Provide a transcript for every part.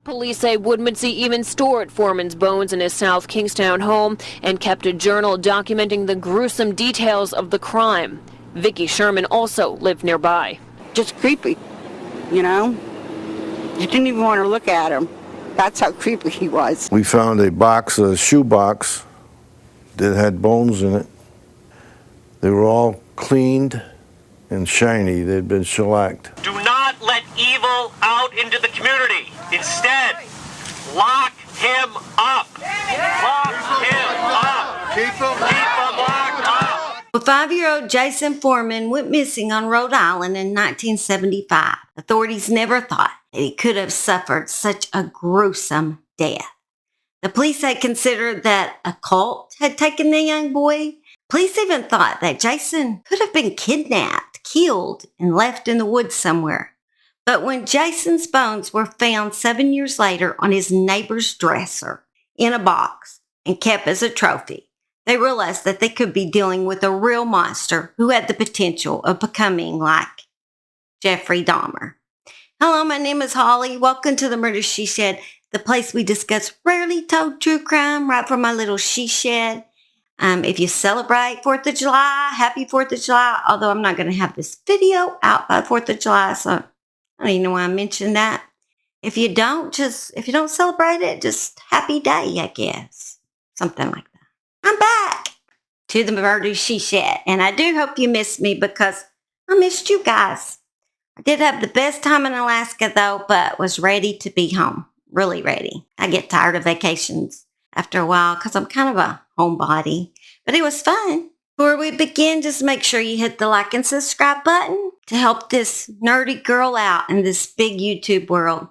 Police say Woodmansee even stored Foreman's bones in his South Kingstown home and kept a journal documenting the gruesome details of the crime. Vicky Sherman also lived nearby. Just creepy, you know? You didn't even want to look at him. That's how creepy he was. We found a shoe box that had bones in it. They were all cleaned and shiny. They'd been shellacked. Do not let evil out into the community. Instead, lock him up. Lock him up. Keep him locked up. Well, 5-year-old Jason Foreman went missing on Rhode Island in 1975. Authorities never thought that he could have suffered such a gruesome death. The police had considered that a cult had taken the young boy. Police even thought that Jason could have been kidnapped, killed, and left in the woods somewhere. But when Jason's bones were found 7 years later on his neighbor's dresser in a box and kept as a trophy, they realized that they could be dealing with a real monster who had the potential of becoming like Jeffrey Dahmer. Hello, my name is Holly. Welcome to the Murder She Shed, the place we discuss rarely told true crime right from my little she shed. If you celebrate 4th of July, happy 4th of July, although I'm not going to have this video out by 4th of July, so I don't even know why I mentioned that. If you don't celebrate it, just happy day, I guess. Something like that. I'm back to the Murder She Shed, and I do hope you missed me because I missed you guys. I did have the best time in Alaska, though, but was ready to be home. Really ready. I get tired of vacations after a while because I'm kind of a homebody, but it was fun. Before we begin, just make sure you hit the like and subscribe button to help this nerdy girl out in this big YouTube world.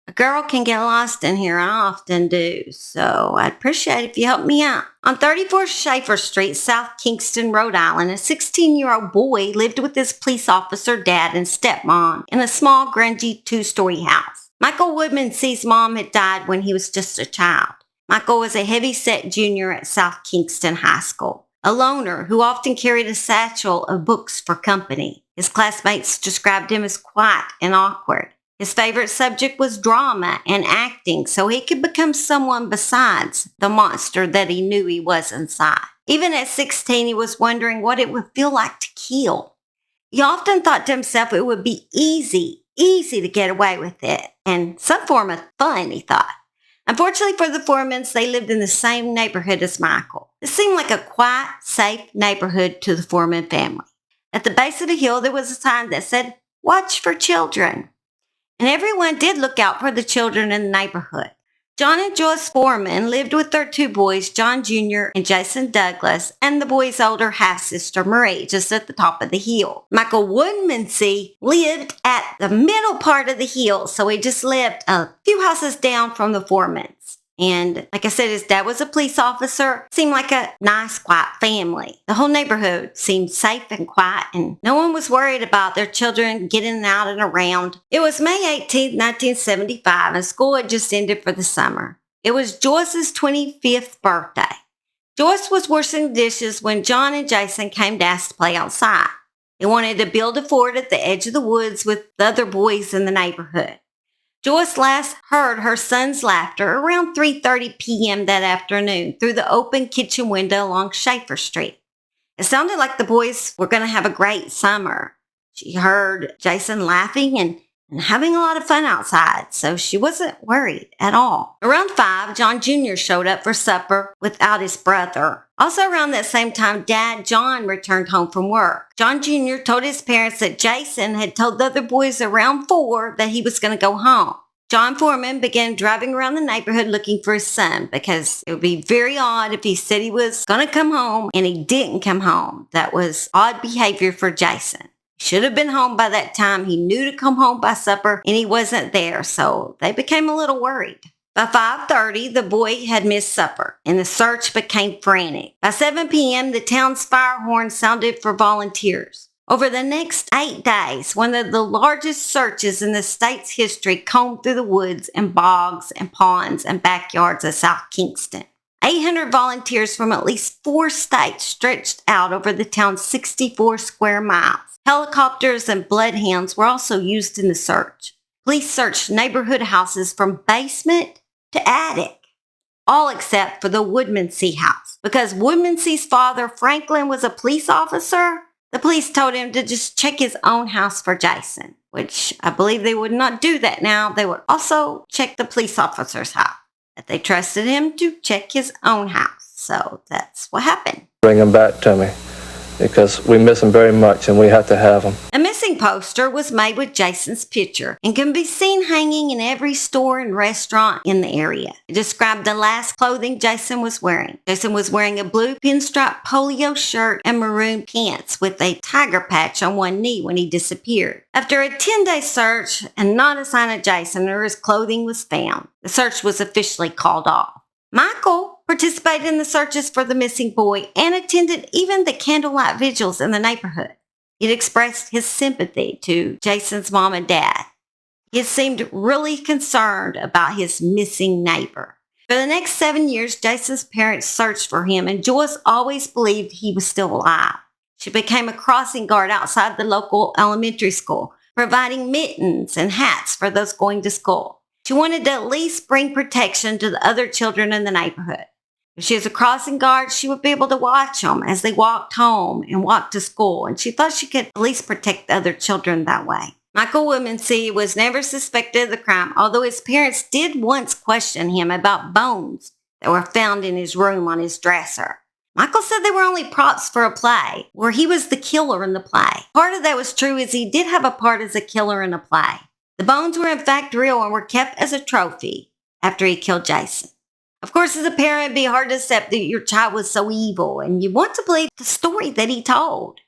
A girl can get lost in here, I often do, so I'd appreciate it if you help me out. On 34 Schaefer Street, South Kingston, Rhode Island, a 16-year-old boy lived with his police officer dad and stepmom in a small, grungy 2-story house. Michael Woodmansee's mom had died when he was just a child. Michael was a heavy-set junior at South Kingston High School, a loner who often carried a satchel of books for company. His classmates described him as quiet and awkward. His favorite subject was drama and acting, so he could become someone besides the monster that he knew he was inside. Even at 16, he was wondering what it would feel like to kill. He often thought to himself it would be easy to get away with it, and some form of fun, he thought. Unfortunately for the Foremans, they lived in the same neighborhood as Michael. It seemed like a quiet, safe neighborhood to the Foreman family. At the base of the hill, there was a sign that said, "Watch for children." And everyone did look out for the children in the neighborhood. John and Joyce Foreman lived with their 2 boys, John Jr. and Jason Douglas, and the boy's older half-sister, Marie, just at the top of the hill. Michael Woodmansee lived at the middle part of the hill, so he just lived a few houses down from the Foremans. And like I said, his dad was a police officer. Seemed like a nice, quiet family. The whole neighborhood seemed safe and quiet, and no one was worried about their children getting out and around. It was May 18, 1975, and school had just ended for the summer. It was Joyce's 25th birthday. Joyce was washing dishes when John and Jason came to ask to play outside. They wanted to build a fort at the edge of the woods with the other boys in the neighborhood. Joyce last heard her son's laughter around 3:30 p.m. that afternoon through the open kitchen window along Schaefer Street. It sounded like the boys were going to have a great summer. She heard Jason laughing and having a lot of fun outside, so she wasn't worried at all. Around 5, John Jr. showed up for supper without his brother. Also around that same time, Dad John returned home from work. John Jr. told his parents that Jason had told the other boys around 4 that he was going to go home. John Foreman began driving around the neighborhood looking for his son because it would be very odd if he said he was going to come home and he didn't come home. That was odd behavior for Jason. Should have been home by that time. He knew to come home by supper, and he wasn't there, so they became a little worried. By 5:30, the boy had missed supper, and the search became frantic. By 7 p.m., the town's fire horn sounded for volunteers. Over the next 8 days, one of the largest searches in the state's history combed through the woods and bogs and ponds and backyards of South Kingston. 800 volunteers from at least 4 states stretched out over the town's 64 square miles. Helicopters and bloodhounds were also used in the search. Police searched neighborhood houses from basement to attic, all except for the Woodmansee house. Because Woodmansee's father, Franklin, was a police officer, the police told him to just check his own house for Jason, which I believe they would not do that now. They would also check the police officer's house. But they trusted him to check his own house. So that's what happened. Bring him back to me, because we miss him very much and we have to have him. A missing poster was made with Jason's picture and can be seen hanging in every store and restaurant in the area. It described the last clothing Jason was wearing. Jason was wearing a blue pinstripe polio shirt and maroon pants with a tiger patch on one knee when he disappeared. After a 10-day search and not a sign of Jason or his clothing was found, the search was officially called off. Michael participated in the searches for the missing boy and attended even the candlelight vigils in the neighborhood. He expressed his sympathy to Jason's mom and dad. He seemed really concerned about his missing neighbor. For the next 7 years, Jason's parents searched for him, and Joyce always believed he was still alive. She became a crossing guard outside the local elementary school, providing mittens and hats for those going to school. She wanted to at least bring protection to the other children in the neighborhood. If she was a crossing guard, she would be able to watch them as they walked home and walked to school, and she thought she could at least protect the other children that way. Michael Woodmansee was never suspected of the crime, although his parents did once question him about bones that were found in his room on his dresser. Michael said they were only props for a play, where he was the killer in the play. Part of that was true, as he did have a part as a killer in a play. The bones were in fact real and were kept as a trophy after he killed Jason. Of course, as a parent, it'd be hard to accept that your child was so evil, and you want to believe the story that he told.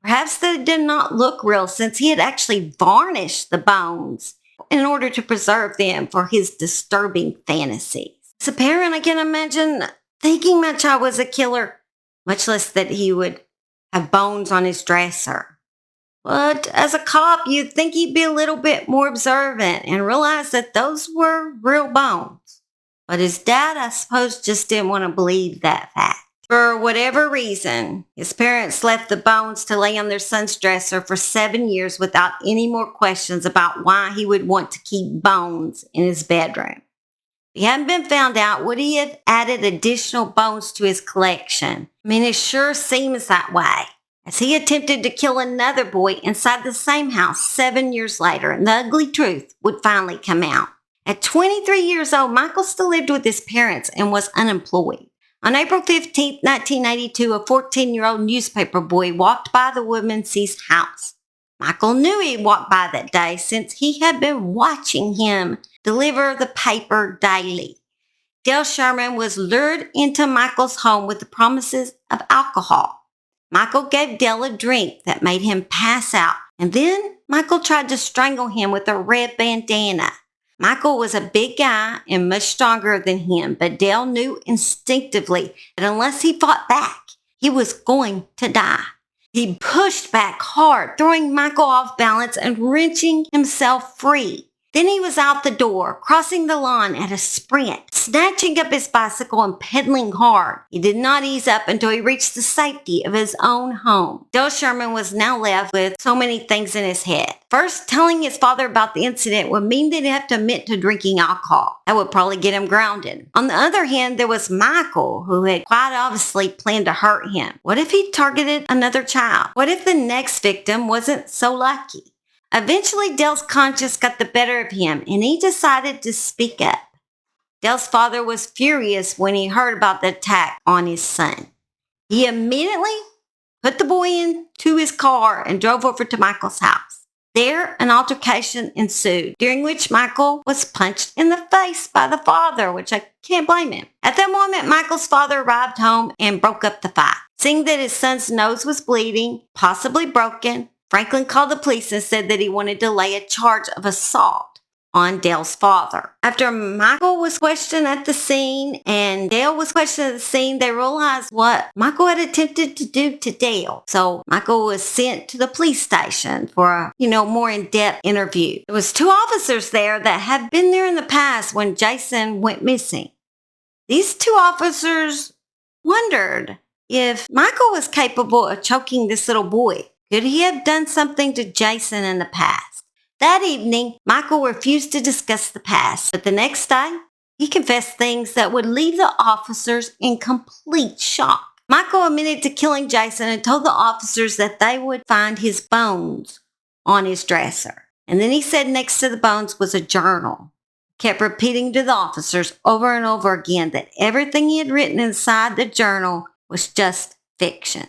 Perhaps they did not look real, since he had actually varnished the bones in order to preserve them for his disturbing fantasies. As a parent, I can imagine thinking my child was a killer, much less that he would have bones on his dresser. But as a cop, you'd think he'd be a little bit more observant and realize that those were real bones. But his dad, I suppose, just didn't want to believe that fact. For whatever reason, his parents left the bones to lay on their son's dresser for 7 years without any more questions about why he would want to keep bones in his bedroom. If he hadn't been found out, would he have added additional bones to his collection? I mean, it sure seems that way, as he attempted to kill another boy inside the same house 7 years later, and the ugly truth would finally come out. At 23 years old, Michael still lived with his parents and was unemployed. On April 15, 1982, a 14-year-old newspaper boy walked by the Woodmansee's house. Michael knew he'd walked by that day since he had been watching him deliver the paper daily. Dale Sherman was lured into Michael's home with the promises of alcohol. Michael gave Dale a drink that made him pass out, and then Michael tried to strangle him with a red bandana. Michael was a big guy and much stronger than him, but Dale knew instinctively that unless he fought back, he was going to die. He pushed back hard, throwing Michael off balance and wrenching himself free. Then he was out the door, crossing the lawn at a sprint, snatching up his bicycle and pedaling hard. He did not ease up until he reached the safety of his own home. Dale Sherman was now left with so many things in his head. First, telling his father about the incident would mean that he'd have to admit to drinking alcohol. That would probably get him grounded. On the other hand, there was Michael, who had quite obviously planned to hurt him. What if he targeted another child? What if the next victim wasn't so lucky? Eventually, Dale's conscience got the better of him, and he decided to speak up. Dale's father was furious when he heard about the attack on his son. He immediately put the boy into his car and drove over to Michael's house. There, an altercation ensued, during which Michael was punched in the face by the father, which I can't blame him. At that moment, Michael's father arrived home and broke up the fight. Seeing that his son's nose was bleeding, possibly broken, Franklin called the police and said that he wanted to lay a charge of assault on Dale's father. After Michael was questioned at the scene and Dale was questioned at the scene, they realized what Michael had attempted to do to Dale. So Michael was sent to the police station for a, more in-depth interview. There was 2 officers there that had been there in the past when Jason went missing. These 2 officers wondered if Michael was capable of choking this little boy. Could he have done something to Jason in the past? That evening, Michael refused to discuss the past, but the next day, he confessed things that would leave the officers in complete shock. Michael admitted to killing Jason and told the officers that they would find his bones on his dresser. And then he said next to the bones was a journal. He kept repeating to the officers over and over again that everything he had written inside the journal was just fiction.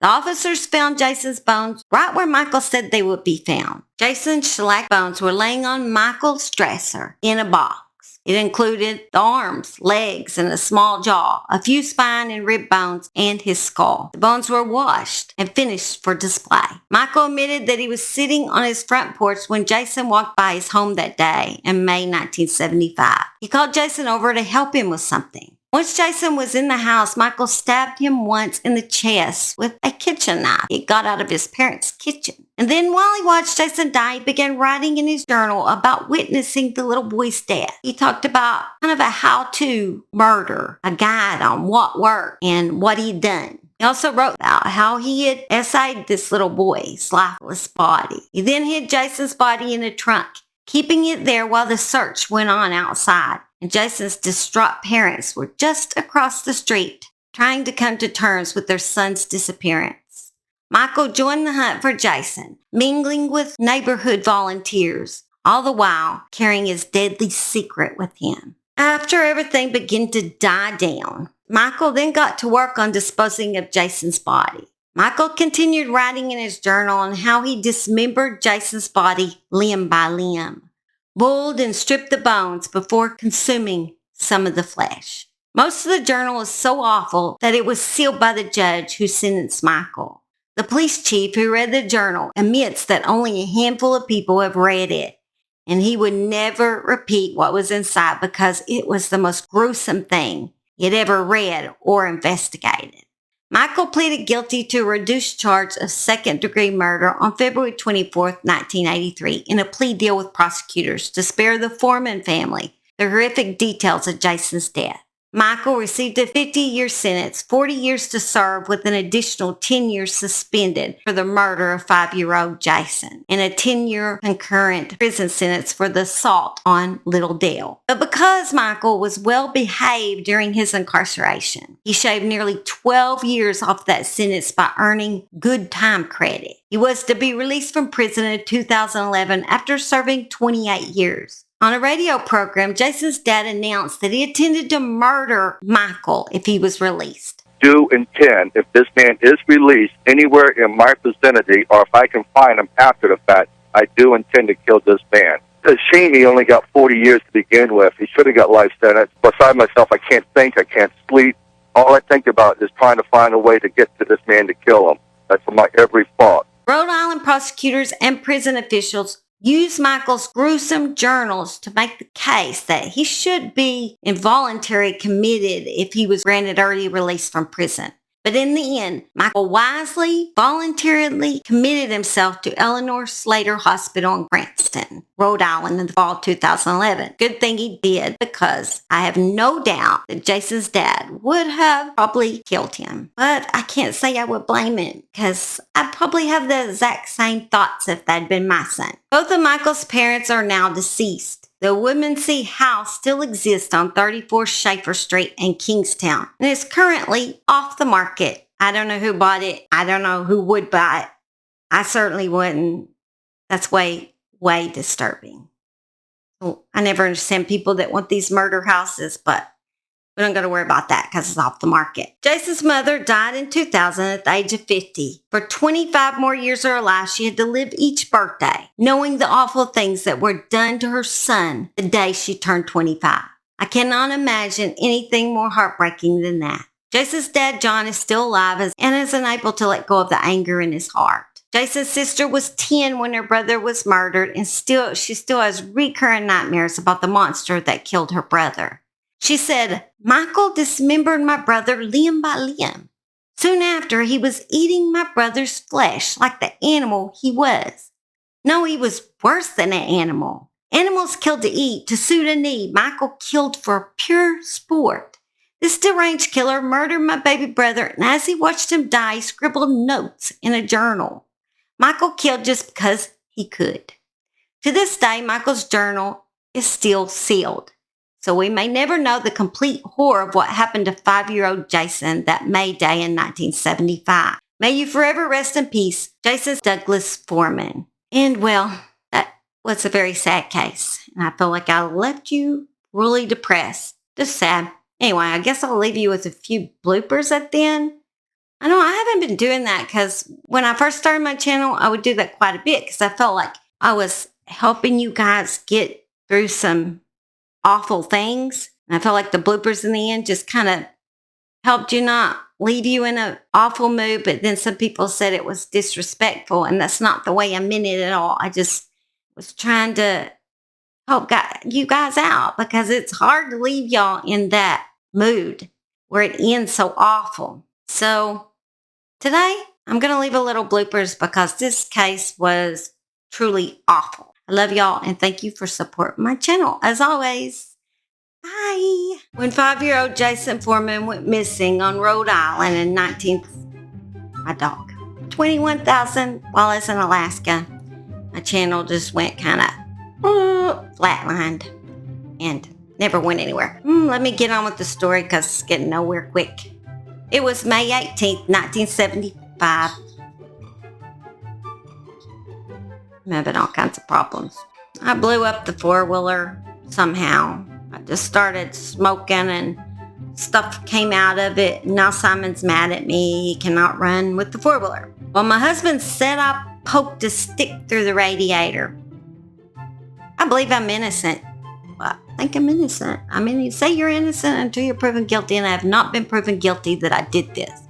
The officers found Jason's bones right where Michael said they would be found. Jason's shellac bones were laying on Michael's dresser in a box. It included the arms, legs, and a small jaw, a few spine and rib bones, and his skull. The bones were washed and finished for display. Michael admitted that he was sitting on his front porch when Jason walked by his home that day in May 1975. He called Jason over to help him with something. Once Jason was in the house, Michael stabbed him once in the chest with a kitchen knife he got out of his parents' kitchen. And then while he watched Jason die, he began writing in his journal about witnessing the little boy's death. He talked about kind of a how-to murder, a guide on what worked and what he'd done. He also wrote about how he had essayed this little boy's lifeless body. He then hid Jason's body in a trunk, keeping it there while the search went on outside. And Jason's distraught parents were just across the street, trying to come to terms with their son's disappearance. Michael joined the hunt for Jason, mingling with neighborhood volunteers, all the while carrying his deadly secret with him. After everything began to die down, Michael then got to work on disposing of Jason's body. Michael continued writing in his journal on how he dismembered Jason's body limb by limb, boiled and stripped the bones before consuming some of the flesh. Most of the journal is so awful that it was sealed by the judge who sentenced Michael. The police chief who read the journal admits that only a handful of people have read it, and he would never repeat what was inside because it was the most gruesome thing he had ever read or investigated. Michael pleaded guilty to a reduced charge of second-degree murder on February 24, 1983, in a plea deal with prosecutors to spare the FOREMAN family the horrific details of Jason's death. Michael received a 50-year sentence, 40 years to serve with an additional 10 years suspended for the murder of 5-year-old Jason, and a 10-year concurrent prison sentence for the assault on little Dale. But because Michael was well behaved during his incarceration, he shaved nearly 12 years off that sentence by earning good time credit. He was to be released from prison in 2011 after serving 28 years. On a radio program, Jason's dad announced that he intended to murder Michael if he was released. Do intend, if this man is released anywhere in my vicinity, or if I can find him after the fact, I do intend to kill this man. It's a shame he only got 40 years to begin with. He should have got life sentence. Beside myself, I can't think, I can't sleep. All I think about is trying to find a way to get to this man to kill him. That's my every thought. Rhode Island prosecutors and prison officials used Michael's gruesome journals to make the case that he should be involuntarily committed if he was granted early release from prison. But in the end, Michael wisely, voluntarily committed himself to Eleanor Slater Hospital in Cranston, Rhode Island in the fall of 2011. Good thing he did, because I have no doubt that Jason's dad would have probably killed him. But I can't say I would blame him, because I'd probably have the exact same thoughts if that'd been my son. Both of Michael's parents are now deceased. The Woodmansee house still exists on 34 Schaefer Street in Kingstown and is currently off the market. I don't know who bought it. I don't know who would buy it. I certainly wouldn't. That's way, way disturbing. Well, I never understand people that want these murder houses, but we don't got to worry about that because it's off the market. Jason's mother died in 2000 at the age of 50. For 25 more years of her life, she had to live each birthday, knowing the awful things that were done to her son the day she turned 25. I cannot imagine anything more heartbreaking than that. Jason's dad, John, is still alive and is unable to let go of the anger in his heart. Jason's sister was 10 when her brother was murdered, and she still has recurring nightmares about the monster that killed her brother. She said, "Michael dismembered my brother limb by limb. Soon after, he was eating my brother's flesh like the animal he was. No, he was worse than an animal. Animals killed to eat, to suit a need. Michael killed for pure sport. This deranged killer murdered my baby brother, and as he watched him die, he scribbled notes in a journal. Michael killed just because he could. To this day, Michael's journal is still sealed, so we may never know the complete horror of what happened to 5-year-old Jason that May Day in 1975. May you forever rest in peace, Jason Douglas Foreman. And well, that was a very sad case, and I feel like I left you really depressed. Just sad. Anyway, I guess I'll leave you with a few bloopers at the end. I know I haven't been doing that because when I first started my channel, I would do that quite a bit because I felt like I was helping you guys get through some awful things. And I felt like the bloopers in the end just kind of helped you not leave you in an awful mood. But then some people said it was disrespectful, and that's not the way I meant it at all. I just was trying to help you guys out because it's hard to leave y'all in that mood where it ends so awful. So today, I'm going to leave a little bloopers because this case was truly awful. I love y'all and thank you for supporting my channel. As always, bye. When 5-year-old Jason Foreman went missing on Rhode Island in 21,000 while I was in Alaska, my channel just went kind of flatlined and never went anywhere. Let me get on with the story because it's getting nowhere quick. It was May 18th, 1975. I'm having all kinds of problems. I blew up the four-wheeler somehow. I just started smoking and stuff came out of it. Now Simon's mad at me. He cannot run with the four-wheeler. Well, my husband said I poked a stick through the radiator. I believe I'm innocent. Well, I think I'm innocent. I mean, you say you're innocent until you're proven guilty, and I have not been proven guilty that I did this.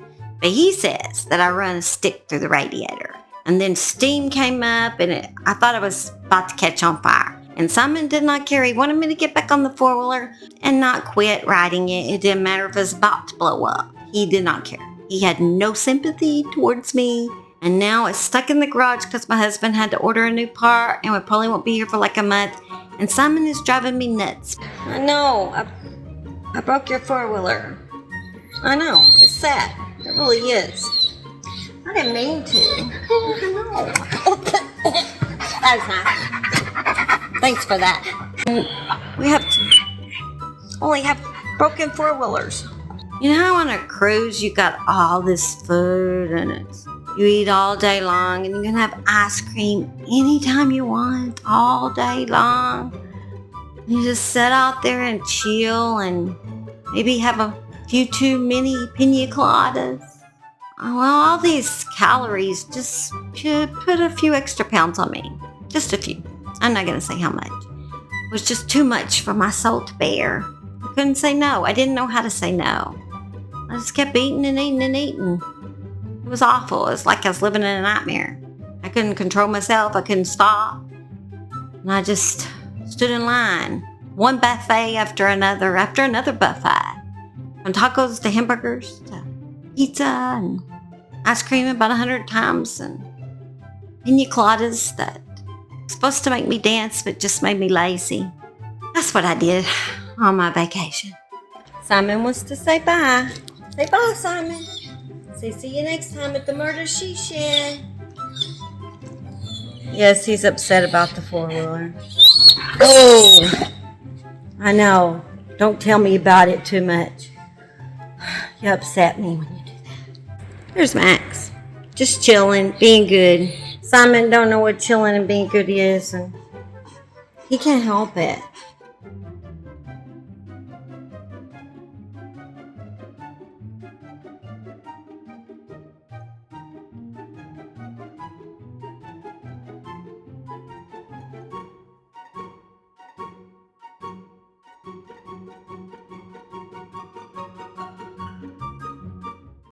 But he says that I run a stick through the radiator. And then steam came up, and I thought I was about to catch on fire. And Simon did not care. He wanted me to get back on the four-wheeler and not quit riding it. It didn't matter if it was about to blow up. He did not care. He had no sympathy towards me. And now it's stuck in the garage because my husband had to order a new part, and we probably won't be here for like a month. And Simon is driving me nuts. I know. I broke your four-wheeler. I know. It's sad. It really is. I didn't mean to. I know. That's nice. Thanks for that. We only have broken four-wheelers. You know how on a cruise you got all this food and you eat all day long and you can have ice cream anytime you want, all day long. You just sit out there and chill and maybe have a few too many pina coladas. Well, all these calories just should put a few extra pounds on me. Just a few. I'm not going to say how much. It was just too much for my soul to bear. I couldn't say no. I didn't know how to say no. I just kept eating and eating and eating. It was awful. It was like I was living in a nightmare. I couldn't control myself. I couldn't stop. And I just stood in line. One buffet after another buffet. From tacos to hamburgers to pizza and ice cream about 100 times and pina coladas that were supposed to make me dance but just made me lazy. That's what I did on my vacation. Simon wants to say bye. Say bye, Simon. Say see you next time at the Murder She Shed. Yes, he's upset about the four-wheeler. Oh, I know. Don't tell me about it too much. You upset me when you do that. There's Max. Just chilling, being good. Simon don't know what chilling and being good is, and he can't help it.